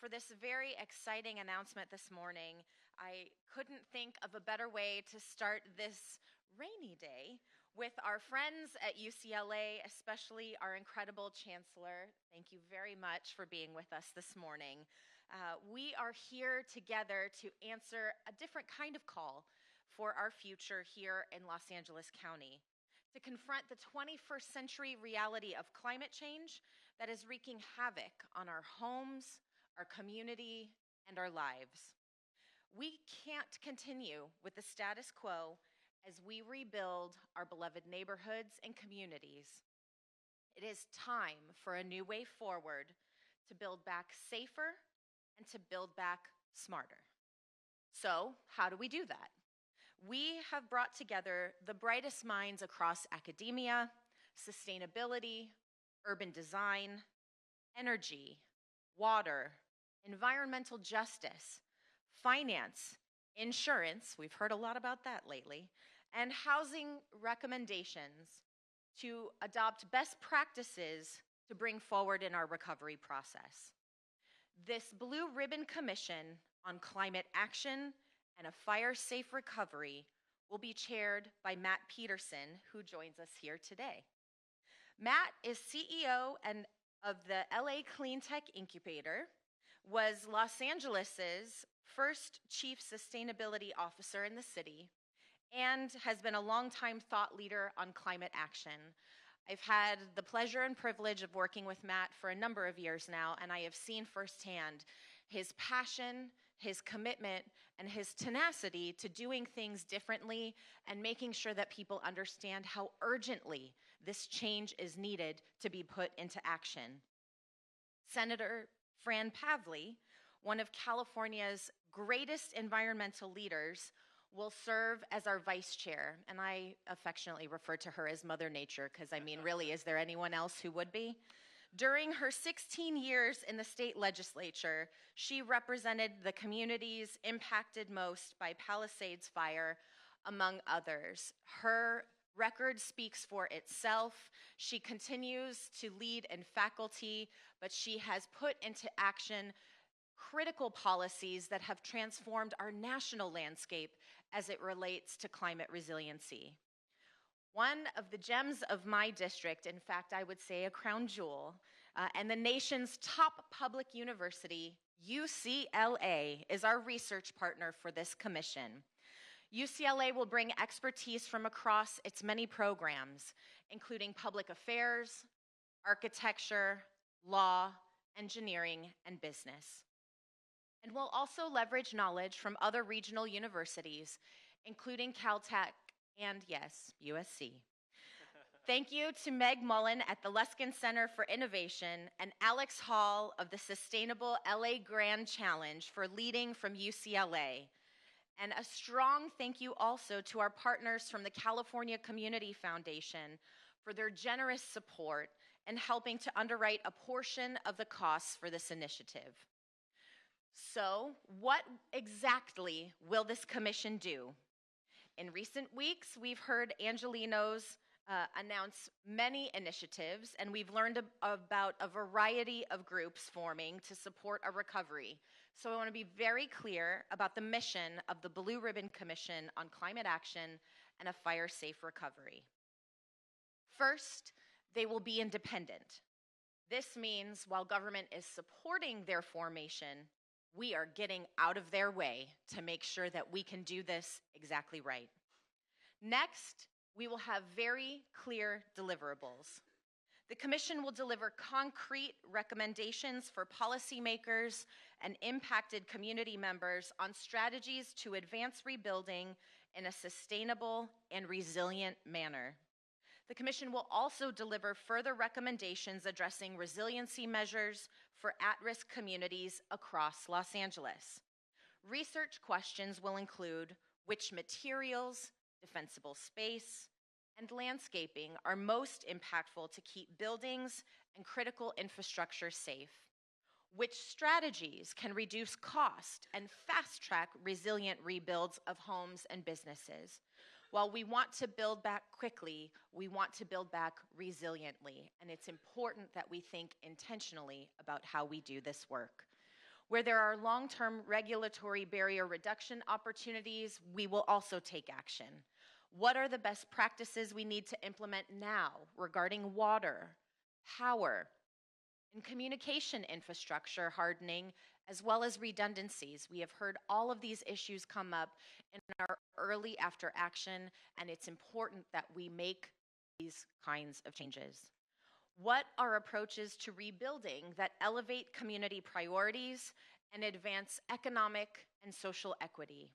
for this very exciting announcement this morning. I couldn't think of a better way to start this rainy day with our friends at UCLA, especially our incredible Chancellor. Thank you very much for being with us this morning. We are here together to answer a different kind of call for our future here in Los Angeles County, to confront the 21st century reality of climate change that is wreaking havoc on our homes, our community, and our lives. We can't continue with the status quo as we rebuild our beloved neighborhoods and communities. It is time for a new way forward to build back safer and to build back smarter. So, how do we do that? We have brought together the brightest minds across academia, sustainability, urban design, energy, water, environmental justice, finance, insurance, we've heard a lot about that lately, and housing recommendations to adopt best practices to bring forward in our recovery process. This Blue Ribbon Commission on Climate Action and a Fire-Safe Recovery will be chaired by Matt Peterson, who joins us here today. Matt is CEO of the LA Clean Tech Incubator, was Los Angeles's first chief sustainability officer in the city, and has been a longtime thought leader on climate action. I've had the pleasure and privilege of working with Matt for a number of years now, and I have seen firsthand his passion, his commitment, and his tenacity to doing things differently and making sure that people understand how urgently this change is needed to be put into action. Senator Fran Pavley, one of California's greatest environmental leaders, will serve as our vice chair, and I affectionately refer to her as Mother Nature, because I mean, really, is there anyone else who would be? During her 16 years in the state legislature, she represented the communities impacted most by Palisades Fire, among others. Her record speaks for itself. She continues to lead in faculty, but she has put into action critical policies that have transformed our national landscape as it relates to climate resiliency. One of the gems of my district, in fact, I would say a crown jewel, and the nation's top public university, UCLA, is our research partner for this commission. UCLA will bring expertise from across its many programs, including public affairs, architecture, law, engineering, and business. And we'll also leverage knowledge from other regional universities, including Caltech and, yes, USC. Thank you to Meg Mullin at the Luskin Center for Innovation and Alex Hall of the Sustainable LA Grand Challenge for leading from UCLA. And a strong thank you also to our partners from the California Community Foundation for their generous support in helping to underwrite a portion of the costs for this initiative. So, what exactly will this commission do? In recent weeks, we've heard Angelenos announce many initiatives, and we've learned about a variety of groups forming to support a recovery. So I want to be very clear about the mission of the Blue Ribbon Commission on Climate Action and a Fire-Safe Recovery. First, they will be independent. This means while government is supporting their formation, we are getting out of their way to make sure that we can do this exactly right. Next, we will have very clear deliverables. The Commission will deliver concrete recommendations for policymakers and impacted community members on strategies to advance rebuilding in a sustainable and resilient manner. The Commission will also deliver further recommendations addressing resiliency measures for at-risk communities across Los Angeles. Research questions will include which materials, defensible space, and landscaping are most impactful to keep buildings and critical infrastructure safe. Which strategies can reduce cost and fast-track resilient rebuilds of homes and businesses? While we want to build back quickly, we want to build back resiliently, and it's important that we think intentionally about how we do this work. Where there are long-term regulatory barrier reduction opportunities, we will also take action. What are the best practices we need to implement now regarding water, power, and communication infrastructure hardening, as well as redundancies? We have heard all of these issues come up in our early after action, and it's important that we make these kinds of changes. What are approaches to rebuilding that elevate community priorities and advance economic and social equity?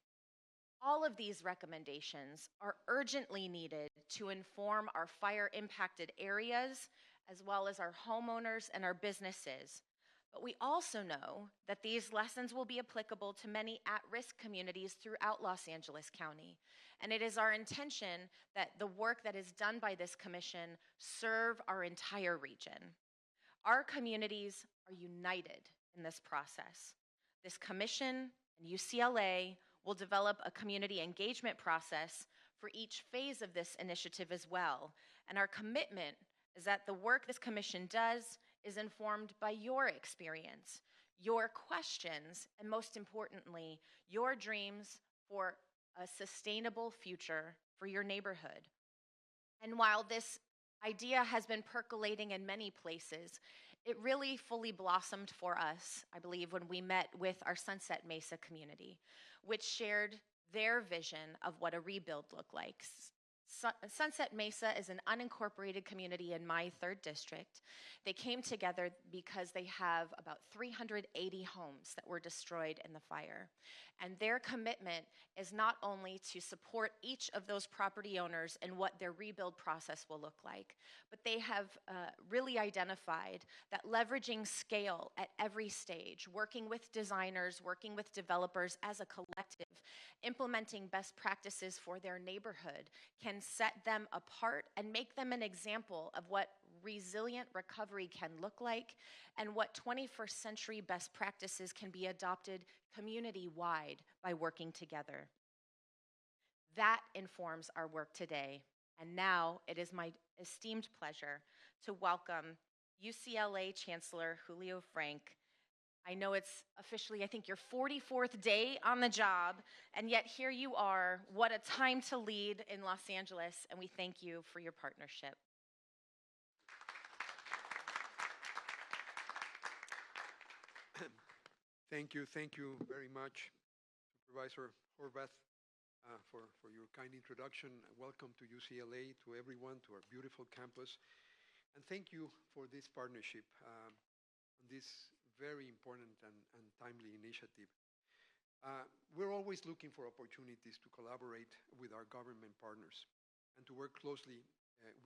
All of these recommendations are urgently needed to inform our fire-impacted areas, as well as our homeowners and our businesses. But we also know that these lessons will be applicable to many at-risk communities throughout Los Angeles County. And it is our intention that the work that is done by this commission serve our entire region. Our communities are united in this process. This commission and UCLA will develop a community engagement process for each phase of this initiative as well. And our commitment is that the work this commission does is informed by your experience, your questions, and most importantly, your dreams for a sustainable future for your neighborhood. And while this idea has been percolating in many places, it really fully blossomed for us, I believe, when we met with our Sunset Mesa community, which shared their vision of what a rebuild looked like. Sunset Mesa is an unincorporated community in my 3rd district. They came together because they have about 380 homes that were destroyed in the fire. And their commitment is not only to support each of those property owners and what their rebuild process will look like, but they have really identified that leveraging scale at every stage, working with designers, working with developers as a collective, implementing best practices for their neighborhood can set them apart and make them an example of what resilient recovery can look like and what 21st century best practices can be adopted community-wide by working together. That informs our work today. And now it is my esteemed pleasure to welcome UCLA Chancellor Julio Frank. I know it's officially, I think, your 44th day on the job, and yet here you are. What a time to lead in Los Angeles, and we thank you for your partnership. Thank you very much, Supervisor Horvath, for your kind introduction. Welcome to UCLA, to everyone, to our beautiful campus. And thank you for this partnership on this very important and timely initiative. We're always looking for opportunities to collaborate with our government partners and to work closely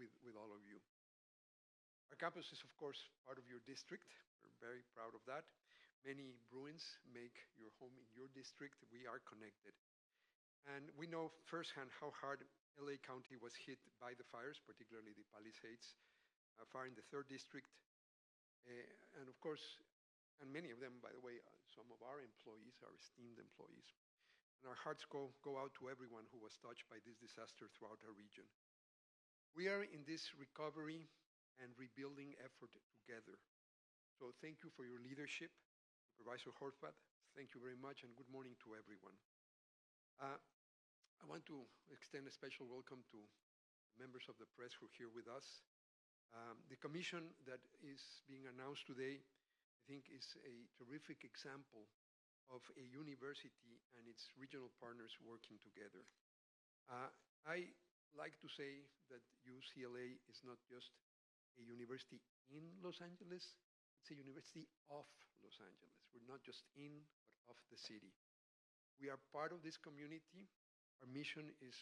with all of you. Our campus is, of course, part of your district. We're very proud of that. Many Bruins make your home in your district. We are connected. And we know firsthand how hard LA County was hit by the fires, particularly the Palisades fire in the 3rd district. And of course, and many of them, by the way, some of our employees, our esteemed employees. And our hearts go out to everyone who was touched by this disaster throughout our region. We are in this recovery and rebuilding effort together. So thank you for your leadership. Supervisor Horvath, thank you very much, and good morning to everyone. I want to extend a special welcome to members of the press who are here with us. The commission that is being announced today, I think, is a terrific example of a university and its regional partners working together. I like to say that UCLA is not just a university in Los Angeles, it's a university of Los Angeles. We're not just in, but of the city. We are part of this community. Our mission is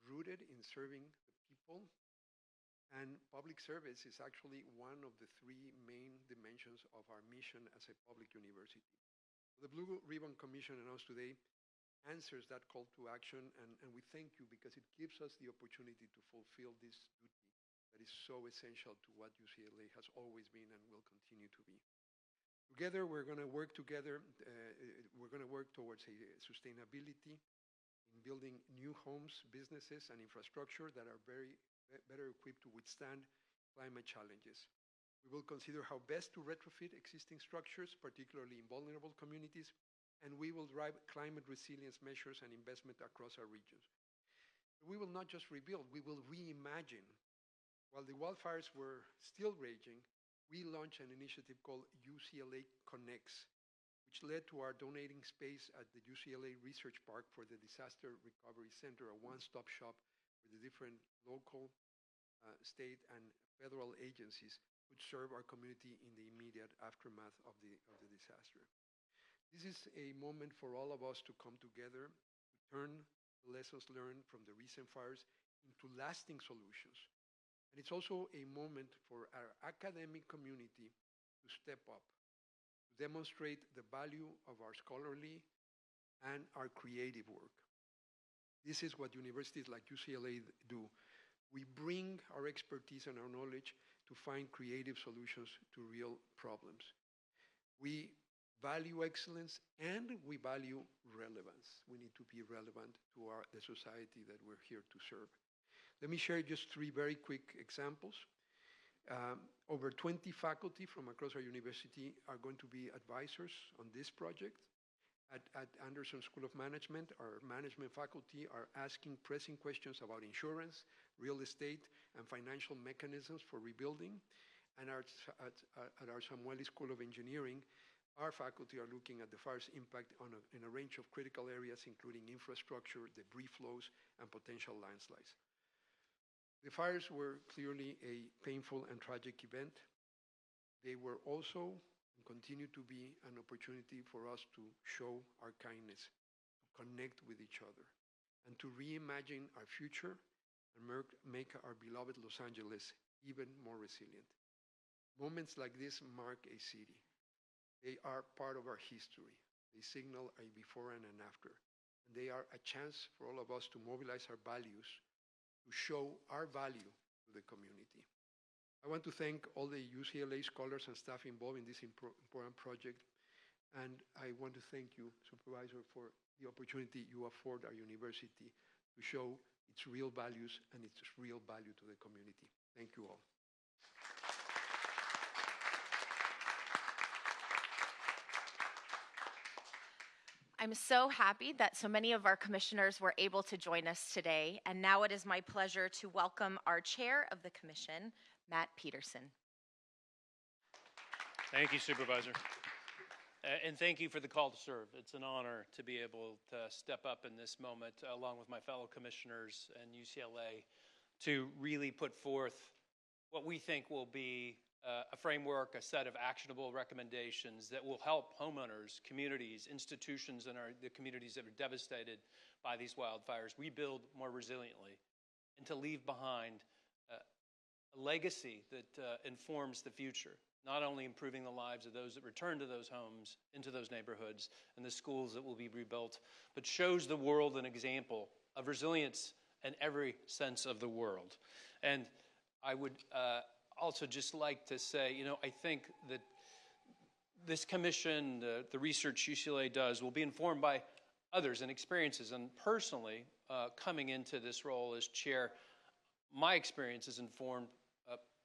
rooted in serving the people, and public service is actually one of the 3 main dimensions of our mission as a public university. The Blue Ribbon Commission announced today answers that call to action, and we thank you because it gives us the opportunity to fulfill this duty that is so essential to what UCLA has always been and will continue to be. Together, we're going to work together. We're going to work towards a sustainability in building new homes, businesses, and infrastructure that are better equipped to withstand climate challenges. We will consider how best to retrofit existing structures, particularly in vulnerable communities, and we will drive climate resilience measures and investment across our regions. We will not just rebuild, we will reimagine. While the wildfires were still raging, we launched an initiative called UCLA Connects, which led to our donating space at the UCLA Research Park for the Disaster Recovery Center, a one-stop shop where the different local, state, and federal agencies could serve our community in the immediate aftermath of the disaster. This is a moment for all of us to come together, to turn the lessons learned from the recent fires into lasting solutions. And it's also a moment for our academic community to step up, to demonstrate the value of our scholarly and our creative work. This is what universities like UCLA do. We bring our expertise and our knowledge to find creative solutions to real problems. We value excellence and we value relevance. We need to be relevant to the society that we're here to serve. Let me share just 3 very quick examples. Over 20 faculty from across our university are going to be advisors on this project. At Anderson School of Management, our management faculty are asking pressing questions about insurance, real estate, and financial mechanisms for rebuilding. And at our Samueli School of Engineering, our faculty are looking at the fire's impact in a range of critical areas, including infrastructure, debris flows, and potential landslides. The fires were clearly a painful and tragic event. They were also and continue to be an opportunity for us to show our kindness, to connect with each other, and to reimagine our future and make our beloved Los Angeles even more resilient. Moments like this mark a city. They are part of our history. They signal a before and an after. And they are a chance for all of us to mobilize our values, to show our value to the community. I want to thank all the UCLA scholars and staff involved in this important project. And I want to thank you, Supervisor, for the opportunity you afford our university to show its real values and its real value to the community. Thank you all. I'm so happy that so many of our commissioners were able to join us today, and now it is my pleasure to welcome our chair of the commission, Matt Peterson. Thank you, Supervisor. And thank you for the call to serve. It's an honor to be able to step up in this moment, along with my fellow commissioners and UCLA, to really put forth what we think will be a framework, a set of actionable recommendations that will help homeowners, communities, institutions, and the communities that are devastated by these wildfires rebuild more resiliently, and to leave behind a legacy that informs the future, not only improving the lives of those that return to those homes, into those neighborhoods, and the schools that will be rebuilt, but shows the world an example of resilience in every sense of the world. And I would also just like to say, I think that this commission, the research UCLA does, will be informed by others and experiences. And personally, coming into this role as chair, my experience is informed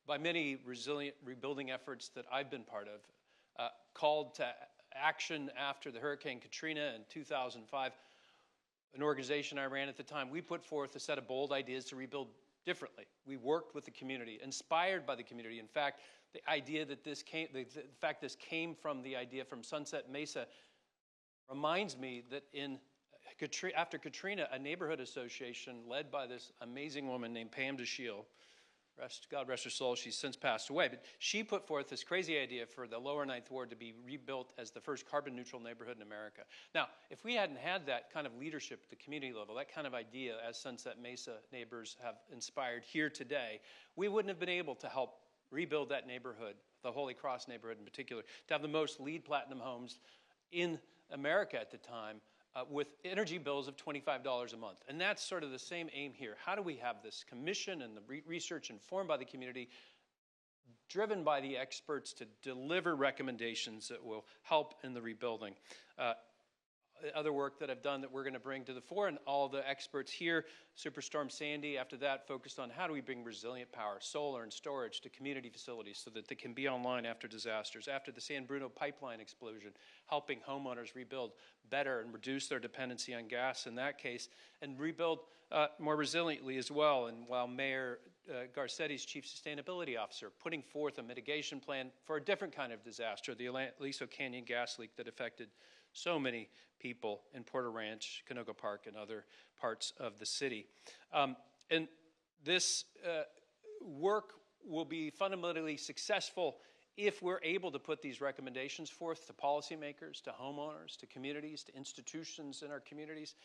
by many resilient rebuilding efforts that I've been part of, called to action after the Hurricane Katrina in 2005. An organization I ran at the time, we put forth a set of bold ideas to rebuild differently. We worked with the community, inspired by the community. In fact, the idea that this came from the idea from Sunset Mesa reminds me that after Katrina, a neighborhood association led by this amazing woman named Pam DeShiel, God rest her soul, she's since passed away, but she put forth this crazy idea for the lower Ninth Ward to be rebuilt as the first carbon-neutral neighborhood in America. Now, if we hadn't had that kind of leadership at the community level, that kind of idea, as Sunset Mesa neighbors have inspired here today, we wouldn't have been able to help rebuild that neighborhood, the Holy Cross neighborhood in particular, to have the most LEED Platinum homes in America at the time, with energy bills of $25 a month. And that's sort of the same aim here. How do we have this commission and the research informed by the community, driven by the experts to deliver recommendations that will help in the rebuilding? other work that I've done that we're going to bring to the fore, and all the experts here. Superstorm Sandy, after that, focused on how do we bring resilient power, solar and storage to community facilities so that they can be online after disasters. After the San Bruno pipeline explosion, helping homeowners rebuild better and reduce their dependency on gas in that case, and rebuild more resiliently as well. And while Mayor Garcetti's Chief Sustainability Officer putting forth a mitigation plan for a different kind of disaster, the Aliso Canyon gas leak that affected so many people in Porter Ranch, Canoga Park, and other parts of the city. And this work will be fundamentally successful if we're able to put these recommendations forth to policymakers, to homeowners, to communities, to institutions in our communities,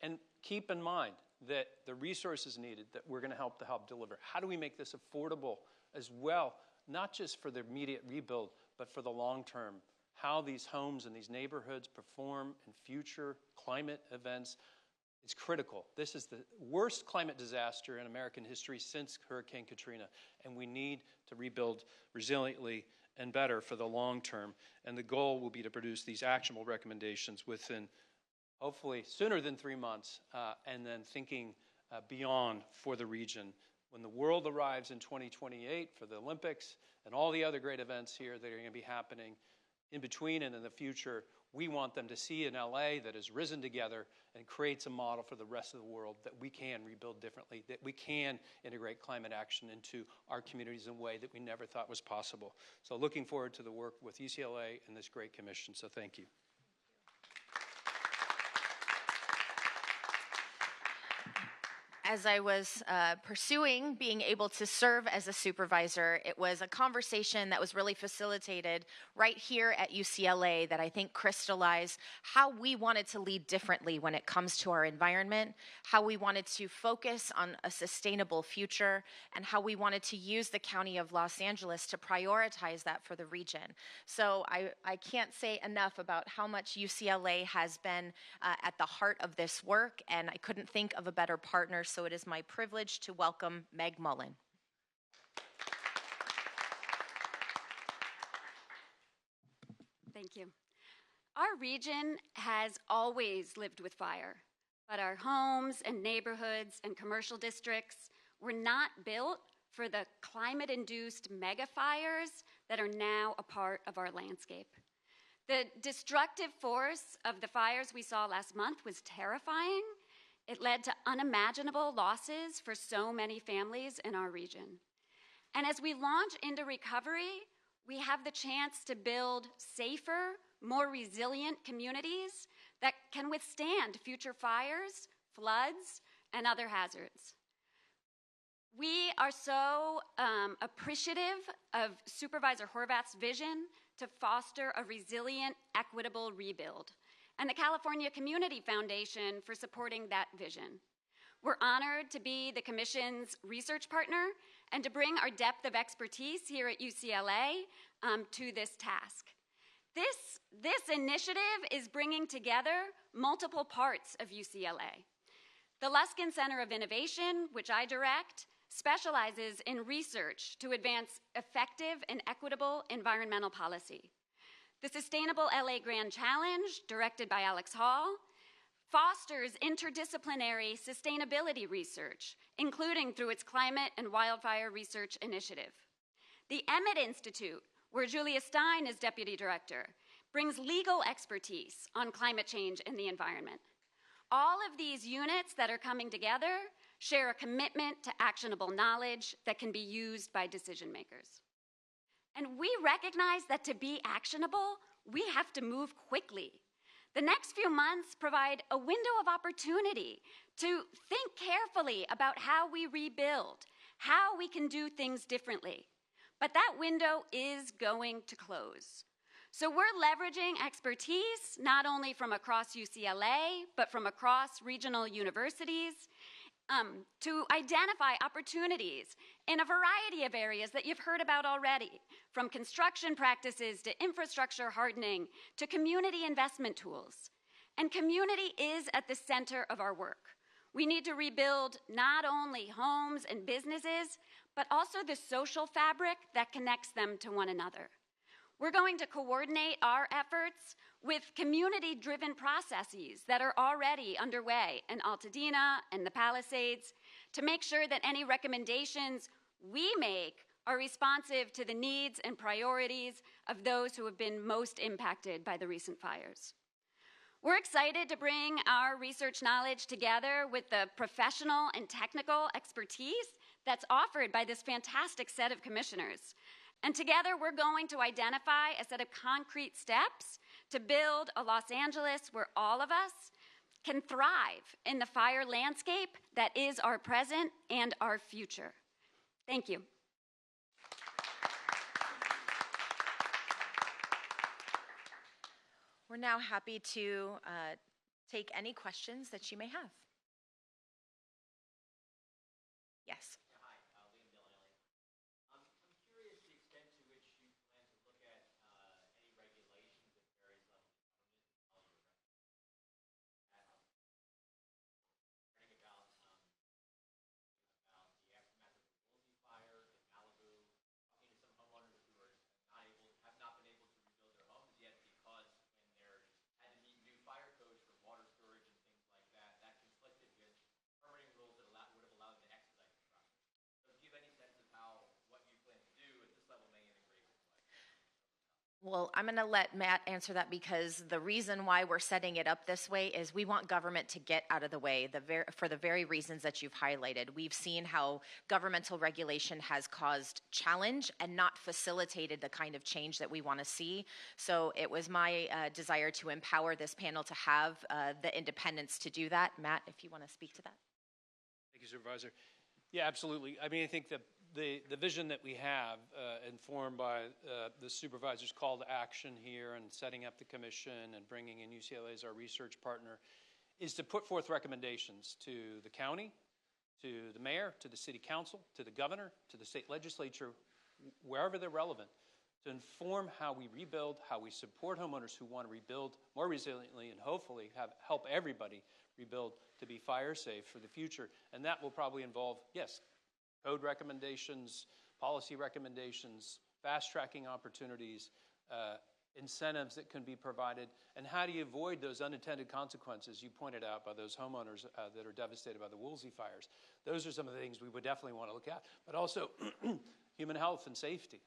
and keep in mind that the resources needed that we're going to help deliver. How do we make this affordable as well, not just for the immediate rebuild, but for the long term? How these homes and these neighborhoods perform in future climate events is critical. This is the worst climate disaster in American history since Hurricane Katrina, and we need to rebuild resiliently and better for the long term. And the goal will be to produce these actionable recommendations within, hopefully, sooner than 3 months, and then thinking beyond for the region. When the world arrives in 2028 for the Olympics and all the other great events here that are going to be happening in between and in the future, we want them to see an LA that has risen together and creates a model for the rest of the world that we can rebuild differently, that we can integrate climate action into our communities in a way that we never thought was possible. So looking forward to the work with UCLA and this great commission, so thank you. As I was pursuing being able to serve as a supervisor, it was a conversation that was really facilitated right here at UCLA that I think crystallized how we wanted to lead differently when it comes to our environment, how we wanted to focus on a sustainable future, and how we wanted to use the County of Los Angeles to prioritize that for the region. So I can't say enough about how much UCLA has been at the heart of this work, and I couldn't think of a better partner. So it is my privilege to welcome Meg Mullin. Thank you. Our region has always lived with fire, but our homes and neighborhoods and commercial districts were not built for the climate-induced mega fires that are now a part of our landscape. The destructive force of the fires we saw last month was terrifying. It led to unimaginable losses for so many families in our region. And as we launch into recovery, we have the chance to build safer, more resilient communities that can withstand future fires, floods, and other hazards. We are so appreciative of Supervisor Horvath's vision to foster a resilient, equitable rebuild, and the California Community Foundation for supporting that vision. We're honored to be the Commission's research partner and to bring our depth of expertise here at UCLA to this task. This initiative is bringing together multiple parts of UCLA. The Luskin Center of Innovation, which I direct, specializes in research to advance effective and equitable environmental policy. The Sustainable LA Grand Challenge, directed by Alex Hall, fosters interdisciplinary sustainability research, including through its Climate and Wildfire Research Initiative. The Emmett Institute, where Julia Stein is deputy director, brings legal expertise on climate change and the environment. All of these units that are coming together share a commitment to actionable knowledge that can be used by decision makers. And we recognize that to be actionable, we have to move quickly. The next few months provide a window of opportunity to think carefully about how we rebuild, how we can do things differently. But that window is going to close. So we're leveraging expertise not only from across UCLA, but from across regional universities, to identify opportunities in a variety of areas that you've heard about already, from construction practices to infrastructure hardening to community investment tools. And community is at the center of our work. We need to rebuild not only homes and businesses, but also the social fabric that connects them to one another. We're going to coordinate our efforts with community-driven processes that are already underway in Altadena and the Palisades to make sure that any recommendations we make are responsive to the needs and priorities of those who have been most impacted by the recent fires. We're excited to bring our research knowledge together with the professional and technical expertise that's offered by this fantastic set of commissioners. And together we're going to identify a set of concrete steps to build a Los Angeles where all of us can thrive in the fire landscape that is our present and our future. Thank you. We're now happy to take any questions that you may have. Yes. Well, I'm going to let Matt answer that because the reason why we're setting it up this way is we want government to get out of the way for the very reasons that you've highlighted. We've seen how governmental regulation has caused challenge and not facilitated the kind of change that we want to see. So it was my desire to empower this panel to have the independence to do that. Matt, if you want to speak to that. Thank you, Supervisor. Yeah, absolutely. I mean, I think the vision that we have, informed by the supervisor's call to action here and setting up the commission and bringing in UCLA as our research partner, is to put forth recommendations to the county, to the mayor, to the city council, to the governor, to the state legislature, wherever they're relevant, to inform how we rebuild, how we support homeowners who want to rebuild more resiliently and hopefully help everybody rebuild to be fire safe for the future. And that will probably involve, yes, code recommendations, policy recommendations, fast-tracking opportunities, incentives that can be provided, and how do you avoid those unintended consequences you pointed out by those homeowners that are devastated by the Woolsey fires. Those are some of the things we would definitely want to look at, but also human health and safety.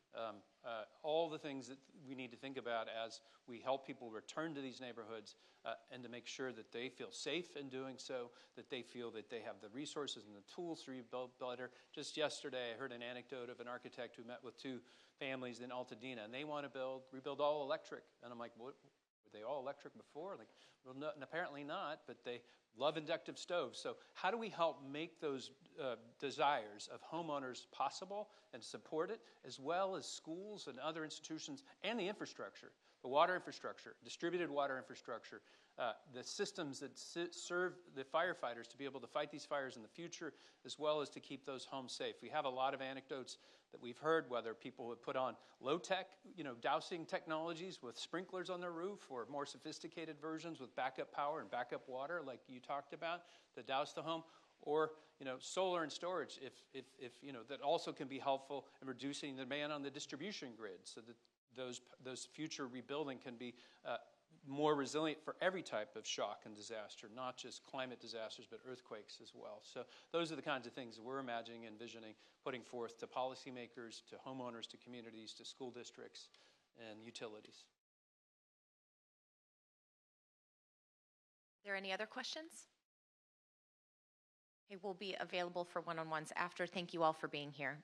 All the things that we need to think about as we help people return to these neighborhoods and to make sure that they feel safe in doing so, that they feel that they have the resources and the tools to rebuild better. Just yesterday, I heard an anecdote of an architect who met with two families in Altadena, and they want to rebuild all electric. And I'm like, what? Were they all electric before? Like, well, no, apparently not, but they love inductive stoves. So how do we help make those desires of homeowners possible and support it, as well as schools and other institutions and the infrastructure, the water infrastructure, distributed water infrastructure, the systems that serve the firefighters to be able to fight these fires in the future, as well as to keep those homes safe. We have a lot of anecdotes that we've heard, whether people have put on low-tech, dousing technologies with sprinklers on their roof, or more sophisticated versions with backup power and backup water, like you talked about, to douse the home, or solar and storage, if that also can be helpful in reducing the demand on the distribution grid, so that those future rebuilding can be more resilient for every type of shock and disaster, not just climate disasters, but earthquakes as well. So those are the kinds of things that we're imagining and envisioning, putting forth to policymakers, to homeowners, to communities, to school districts, and utilities. Are there any other questions? Okay, we'll be available for one-on-ones after. Thank you all for being here.